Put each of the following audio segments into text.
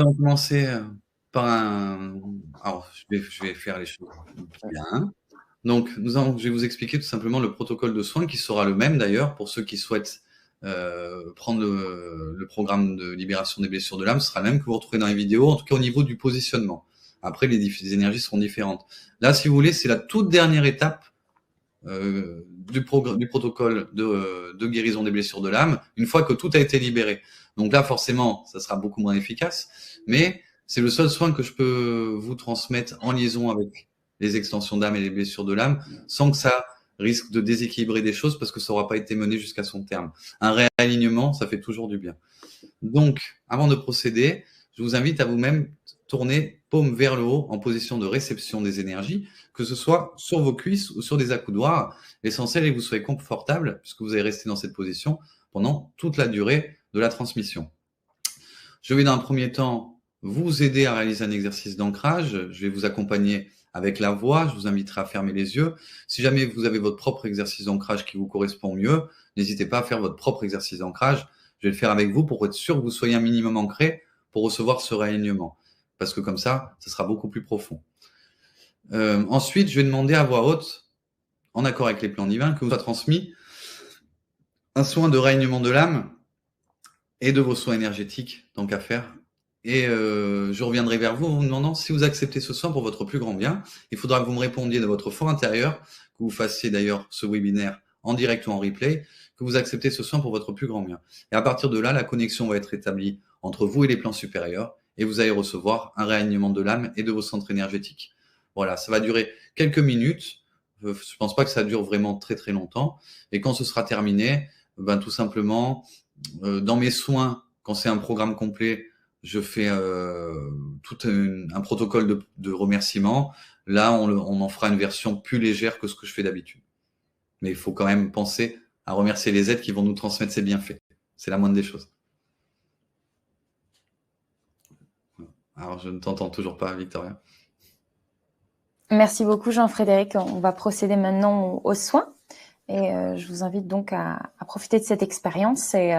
On va commencer, par un alors je vais faire les choses bien. Donc je vais vous expliquer tout simplement le protocole de soins qui sera le même d'ailleurs pour ceux qui souhaitent, prendre le programme de libération des blessures de l'âme, ce sera le même que vous retrouvez dans les vidéos, en tout cas au niveau du positionnement. Après les énergies seront différentes. Là, si vous voulez, c'est la toute dernière étape, du protocole de guérison des blessures de l'âme, une fois que tout a été libéré. Donc là, forcément, ça sera beaucoup moins efficace, mais c'est le seul soin que je peux vous transmettre en liaison avec les extensions d'âme et les blessures de l'âme, sans que ça risque de déséquilibrer des choses parce que ça n'aura pas été mené jusqu'à son terme. Un réalignement, ça fait toujours du bien. Donc, avant de procéder, je vous invite à vous-même tourner paume vers le haut en position de réception des énergies, que ce soit sur vos cuisses ou sur des accoudoirs. L'essentiel est que vous soyez confortable, puisque vous allez rester dans cette position pendant toute la durée de la transmission. Je vais dans un premier temps vous aider à réaliser un exercice d'ancrage. Je vais vous accompagner avec la voix. Je vous inviterai à fermer les yeux. Si jamais vous avez votre propre exercice d'ancrage qui vous correspond mieux, n'hésitez pas à faire votre propre exercice d'ancrage. Je vais le faire avec vous pour être sûr que vous soyez un minimum ancré pour recevoir ce réalignement. Parce que comme ça sera beaucoup plus profond. Ensuite, je vais demander à voix haute, en accord avec les plans divins, que vous soit transmis un soin de réalignement de l'âme et de vos soins énergétiques, tant qu'à faire. Et je reviendrai vers vous en vous demandant si vous acceptez ce soin pour votre plus grand bien. Il faudra que vous me répondiez de votre fort intérieur, que vous fassiez d'ailleurs ce webinaire en direct ou en replay, que vous acceptez ce soin pour votre plus grand bien. Et à partir de là, la connexion va être établie entre vous et les plans supérieurs, et vous allez recevoir un réalignement de l'âme et de vos centres énergétiques. Voilà, ça va durer quelques minutes. Je pense pas que ça dure vraiment très très longtemps. Et quand ce sera terminé, ben tout simplement, dans mes soins, quand c'est un programme complet, je fais tout un protocole de remerciement. Là, on en fera une version plus légère que ce que je fais d'habitude. Mais il faut quand même penser à remercier les êtres qui vont nous transmettre ces bienfaits. C'est la moindre des choses. Alors, je ne t'entends toujours pas, Victoria. Merci beaucoup, Jean-Frédéric. On va procéder maintenant aux soins. Et je vous invite donc à profiter de cette expérience et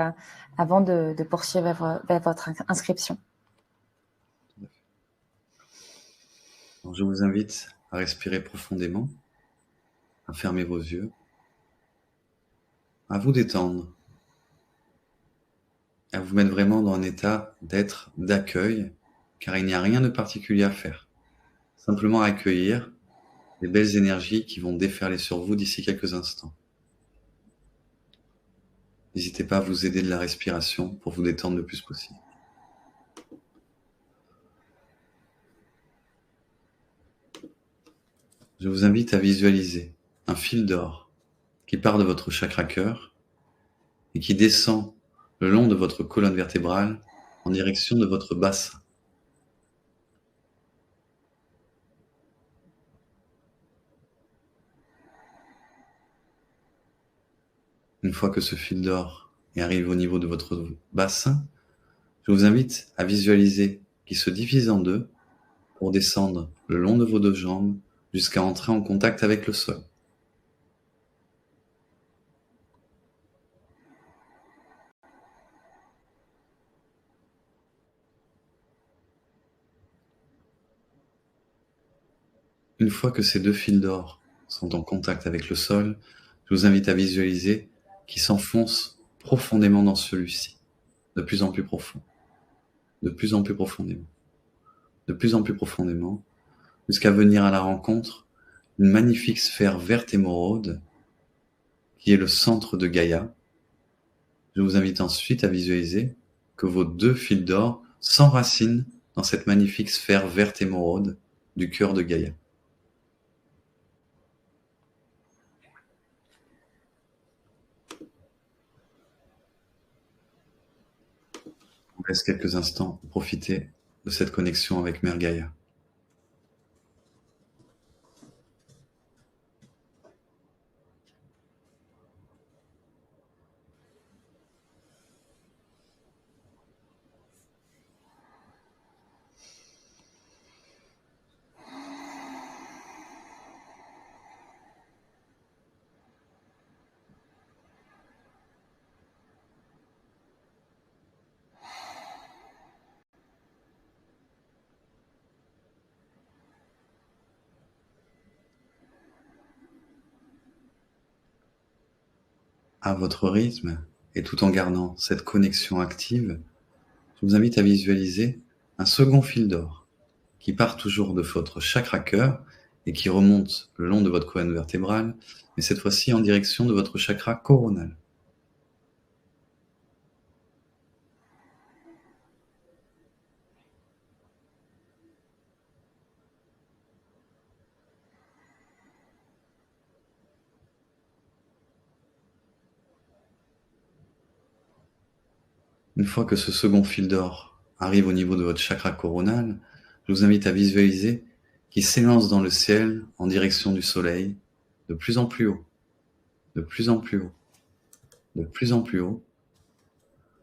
avant de poursuivre vers votre inscription. Alors, je vous invite à respirer profondément, à fermer vos yeux, à vous détendre, à vous mettre vraiment dans un état d'être, d'accueil, car il n'y a rien de particulier à faire. Simplement accueillir les belles énergies qui vont déferler sur vous d'ici quelques instants. N'hésitez pas à vous aider de la respiration pour vous détendre le plus possible. Je vous invite à visualiser un fil d'or qui part de votre chakra cœur et qui descend le long de votre colonne vertébrale en direction de votre bassin. Une fois que ce fil d'or arrive au niveau de votre bassin, je vous invite à visualiser qu'il se divise en deux pour descendre le long de vos deux jambes jusqu'à entrer en contact avec le sol. Une fois que ces deux fils d'or sont en contact avec le sol, je vous invite à visualiser qu'ils s'enfoncent profondément dans celui-ci, de plus en plus profond, de plus en plus profondément, de plus en plus profondément, jusqu'à venir à la rencontre d'une magnifique sphère verte émeraude qui est le centre de Gaïa. Je vous invite ensuite à visualiser que vos deux fils d'or s'enracinent dans cette magnifique sphère verte émeraude du cœur de Gaïa. Je vous laisse quelques instants pour profiter de cette connexion avec Mère Gaïa. à votre rythme et tout en gardant cette connexion active, je vous invite à visualiser un second fil d'or qui part toujours de votre chakra cœur et qui remonte le long de votre colonne vertébrale, mais cette fois-ci en direction de votre chakra coronal. Une fois que ce second fil d'or arrive au niveau de votre chakra coronal, je vous invite à visualiser qu'il s'élance dans le ciel en direction du soleil, de plus en plus haut, de plus en plus haut, de plus en plus haut,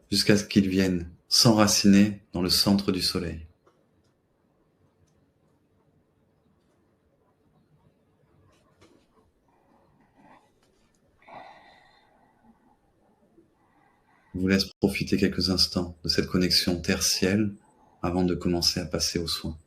jusqu'à ce qu'il vienne s'enraciner dans le centre du soleil. Je vous laisse profiter quelques instants de cette connexion terre-ciel avant de commencer à passer aux soins.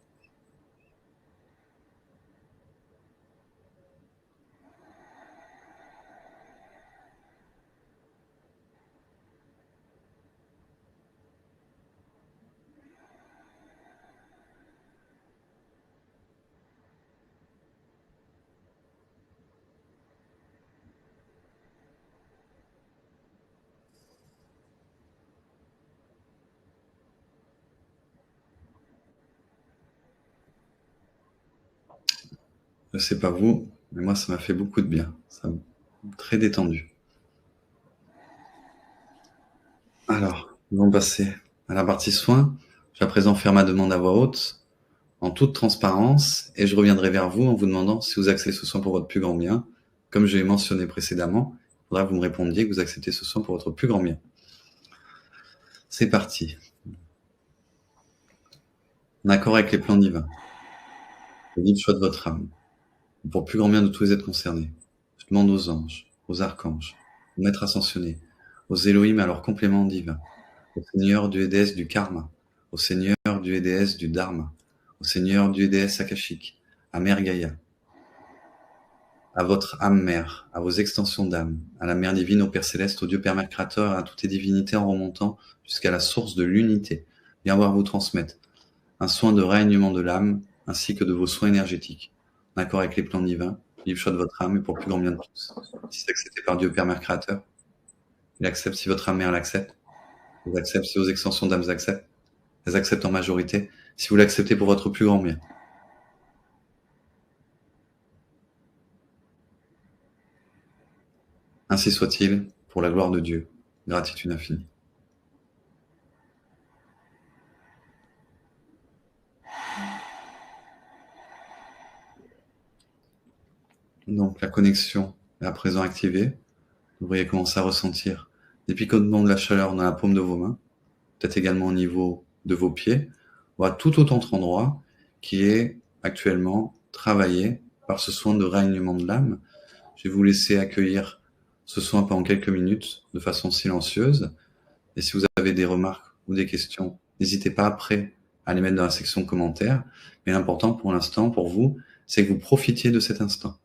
Je sais pas vous, mais moi ça m'a fait beaucoup de bien. Ça m'a très détendu. Alors, nous allons passer à la partie soins. Je vais à présent faire ma demande à voix haute, en toute transparence, et je reviendrai vers vous en vous demandant si vous acceptez ce soin pour votre plus grand bien. Comme je l'ai mentionné précédemment, il faudra que vous me répondiez que vous acceptez ce soin pour votre plus grand bien. C'est parti. En accord avec les plans divins, le libre choix de votre âme, pour le plus grand bien de tous les êtres concernés. Je demande aux anges, aux archanges, aux maîtres ascensionnés, aux Elohim à leur complément divin, au Seigneur du et déesse du karma, au Seigneur du et déesse du dharma, au Seigneur du et déesse akashique, à Mère Gaïa, à votre âme mère, à vos extensions d'âme, à la Mère divine, au Père céleste, au Dieu Père Mère créateur, à toutes les divinités en remontant jusqu'à la source de l'unité. Bien voir vous transmettre un soin de rayonnement de l'âme, ainsi que de vos soins énergétiques, en accord avec les plans divins, libre choix de votre âme et pour le plus grand bien de tous. Si c'est accepté par Dieu Père Mère créateur, il accepte si votre âme mère l'accepte, il accepte si vos extensions d'âme acceptent, elles acceptent en majorité, si vous l'acceptez pour votre plus grand bien. Ainsi soit-il, pour la gloire de Dieu. Gratitude infinie. Donc la connexion est à présent activée. Vous devriez commencer à ressentir des picotements de la chaleur dans la paume de vos mains, peut-être également au niveau de vos pieds, ou à tout autre endroit qui est actuellement travaillé par ce soin de rayonnement de l'âme. Je vais vous laisser accueillir ce soin pendant quelques minutes de façon silencieuse. Et si vous avez des remarques ou des questions, n'hésitez pas après à les mettre dans la section commentaires. Mais l'important pour l'instant, pour vous, c'est que vous profitiez de cet instant.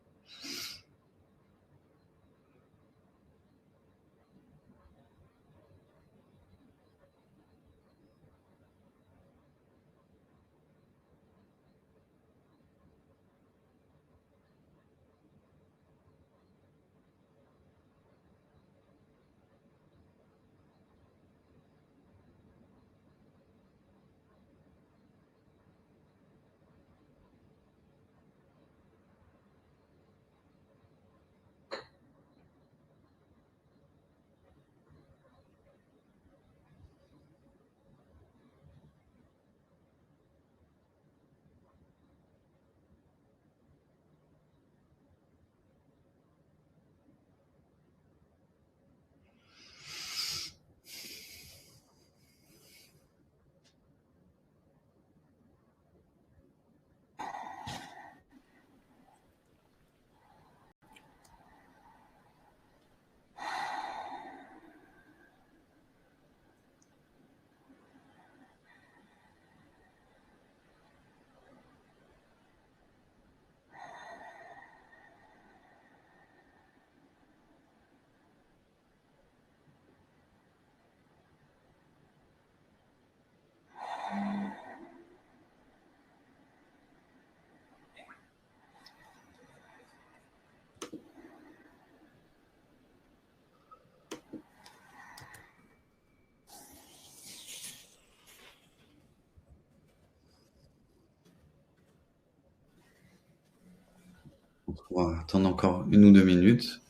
On va attendre encore 1 ou 2 minutes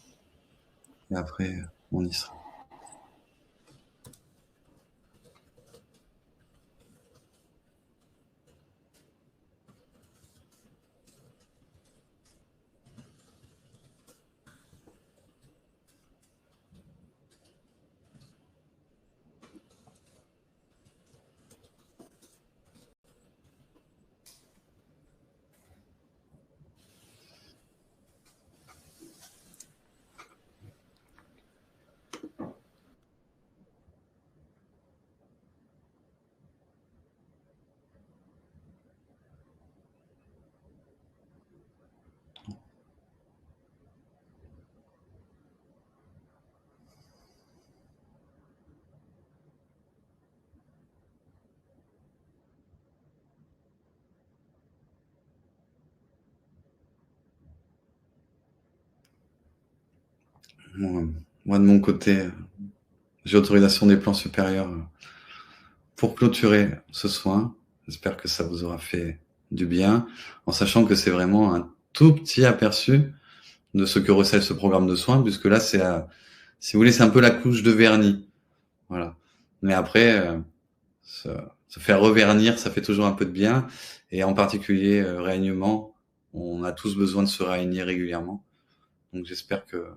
et après on y sera. Moi de mon côté, j'ai autorisation des plans supérieurs pour clôturer ce soin. J'espère que ça vous aura fait du bien, en sachant que c'est vraiment un tout petit aperçu de ce que recèle ce programme de soins, puisque là, si vous voulez, c'est un peu la couche de vernis. Voilà. Mais après, se faire revernir, ça fait toujours un peu de bien. Et en particulier, réalignement, on a tous besoin de se réaligner régulièrement. Donc j'espère que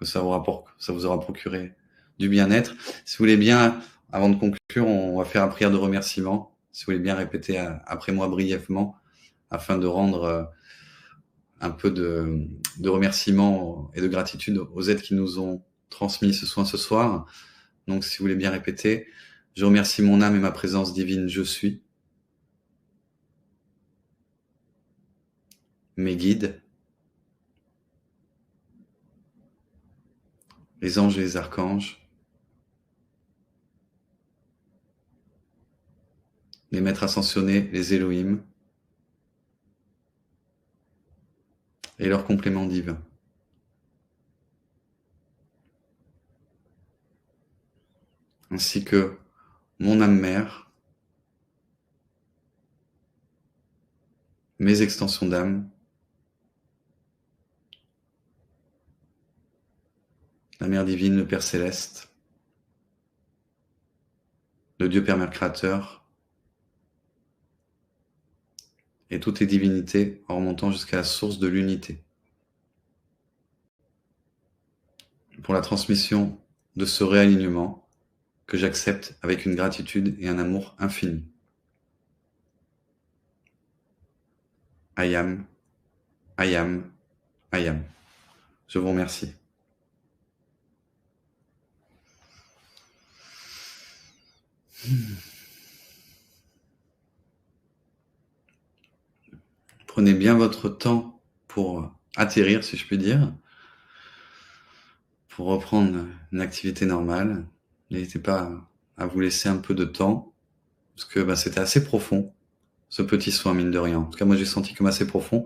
ça vous aura procuré du bien-être. Si vous voulez bien, avant de conclure, on va faire une prière de remerciement. Si vous voulez bien répéter après moi brièvement, afin de rendre un peu de remerciement et de gratitude aux aides qui nous ont transmis ce soin ce soir. Donc si vous voulez bien répéter, je remercie mon âme et ma présence divine, je suis. Mes guides, les anges et les archanges, les maîtres ascensionnés, les Elohim, et leurs compléments divins. Ainsi que mon âme mère, mes extensions d'âme, la Mère divine, le Père céleste, le Dieu Père Mère créateur, et toutes les divinités en remontant jusqu'à la source de l'unité. Pour la transmission de ce réalignement que j'accepte avec une gratitude et un amour infini. I am, I am, I am. Je vous remercie. Prenez bien votre temps pour atterrir, si je puis dire, pour reprendre une activité normale. N'hésitez pas à vous laisser un peu de temps, parce que c'était assez profond, ce petit soin, mine de rien. En tout cas, moi, j'ai senti comme assez profond.